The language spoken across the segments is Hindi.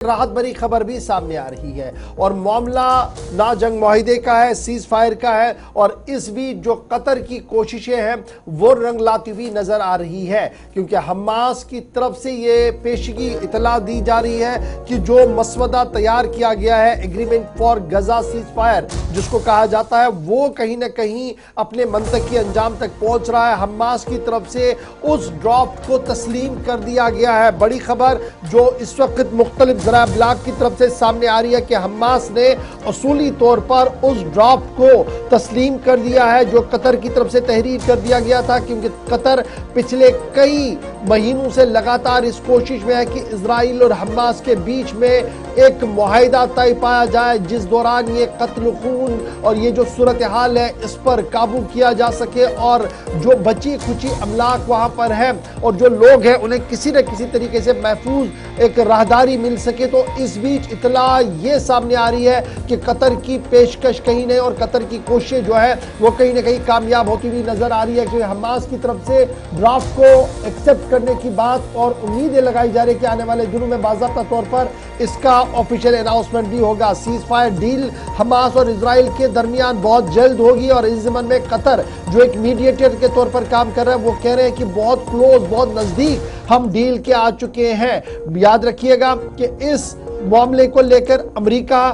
राहत भरी खबर भी सामने आ रही है और मामला ना जंग मुआहिदे का है, सीज फायर का है। और इस बीच जो कतर की कोशिशें हैं वो रंग लाती हुई नजर आ रही है, क्योंकि हमास की तरफ से ये पेशगी इतला दी जा रही है कि जो मसवदा तैयार किया गया है agreement for Gaza ceasefire जिसको कहा जाता है, वो कहीं ना कहीं अपने मंतकी अंजाम तक पहुंच रहा है। हमास की तरफ से उस ड्राफ्ट को तस्लीम कर दिया गया है। बड़ी खबर जो इस वक्त मुख्तलिफ जरा ब्लॉग की तरफ से सामने आ रही है कि हमास ने असूली तौर पर उस ड्राफ्ट को तस्लीम कर दिया है जो कतर की तरफ से तहरीर कर दिया गया था, क्योंकि कतर पिछले कई महीनों से लगातार इस कोशिश में है कि इजराइल और हमास के बीच में एक मुआहिदा तय पाया जाए जिस दौरान ये कत्ल खून और ये जो सूरत हाल है इस पर काबू किया जा सके और जो बची खुची अमलाक वहां पर है और जो लोग हैं उन्हें किसी न किसी तरीके से महफूज एक राहदारी मिल सके। तो इस बीच इतला ये सामने आ रही है कि कतर की पेशकश कहीं नहीं और कतर की कोशिश जो है वो कहीं ना कहीं कामयाब होती हुई नजर आ रही है, क्योंकि हमास की तरफ से ड्राफ्ट को एक्सेप्ट करने की बात और उम्मीदें लगाई जा रही है कि आने वाले दिनों में बाज़ाब्ता तौर पर इसका ऑफिशियल अनाउंसमेंट भी होगा। सीज फायर डील हमास और इजराइल के दरमियान बहुत जल्द होगी और इस ज़मन में कतर जो एक मीडिएटर के तौर पर काम कर रहे हैं वो कह रहे हैं कि बहुत क्लोज, बहुत नजदीक हम डील के आ चुके हैं। याद रखिएगा कि इस मामले को लेकर अमेरिका,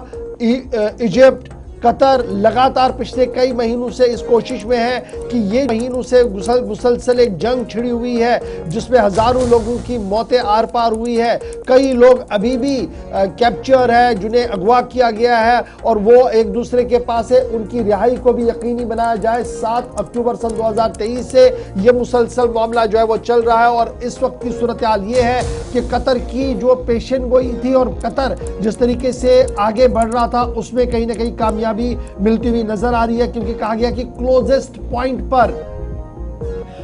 इजिप्ट, कतर लगातार पिछले कई महीनों से इस कोशिश में है कि ये महीनों से मुसलसल एक जंग छिड़ी हुई है जिसमें हजारों लोगों की मौतें आर पार हुई है। कई लोग अभी भी कैप्चर है जिन्हें अगवा किया गया है और वो एक दूसरे के पास है, उनकी रिहाई को भी यकीनी बनाया जाए। 7 अक्टूबर सन 2023 से ये मुसलसल मामला जो है वो चल रहा है और इस वक्त की सूरत हाल ये है कि कतर की जो पेशन गोई थी और कतर जिस तरीके से आगे बढ़ रहा था उसमें कहीं ना कहीं कामयाबी मिलती हुई नजर आ रही है, क्योंकि कहा गया कि क्लोजेस्ट पॉइंट पर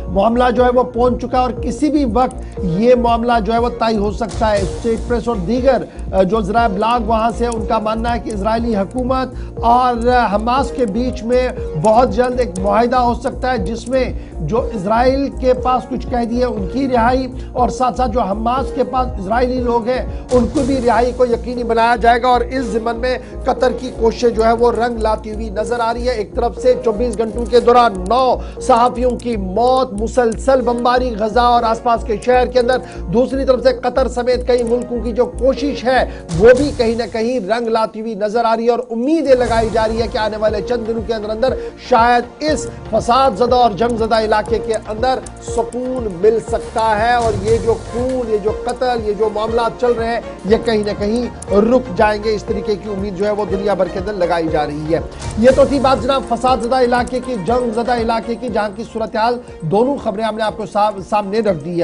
मामला जो है वो पहुंच चुका है और किसी भी वक्त ये मामला जो है वो तय हो सकता है। स्टेट प्रेस और दीगर जो जरा ब्लॉग वहां से उनका मानना है कि इजरायली हुकूमत और हमास के बीच में बहुत जल्द एक मुआहिदा हो सकता है जिसमें जो इजराइल के पास कुछ कैदी है उनकी रिहाई और साथ साथ जो हमास के पास इजरायली लोग हैं उनको भी रिहाई को यकीनी बनाया जाएगा। और इस ज़िमन में कतर की कोशिश जो है वो रंग लाती हुई नजर आ रही है। एक तरफ से 24 घंटों के दौरान 9 सहाफियों की मौत, मुसलसल बमबारी गजा और आसपास के शहर के अंदर, दूसरी तरफ से कतर समेत कई मुल्कों की जो कोशिश है वो भी कहीं ना कहीं रंग लाती हुई नजर आ रही है और उम्मीदें लगाई जा रही है कि आने वाले चंद दिनों के अंदर अंदर शायद इस फसाद ज़दा और जंग ज़दा इलाके के अंदर सुकून मिल सकता है और ये जो खून, ये जो कत्ल, ये जो मामला चल रहे हैं ये कहीं ना कहीं रुक जाएंगे। इस तरीके की उम्मीद जो है वो दुनिया भर के अंदर लगाई जा रही है। ये तो थी बात जनाब फसाद ज़दा इलाके की, जंग ज़दा इलाके की, जहां की सूरत हाल दोनों खबरें हमने आपको सामने रख दी है।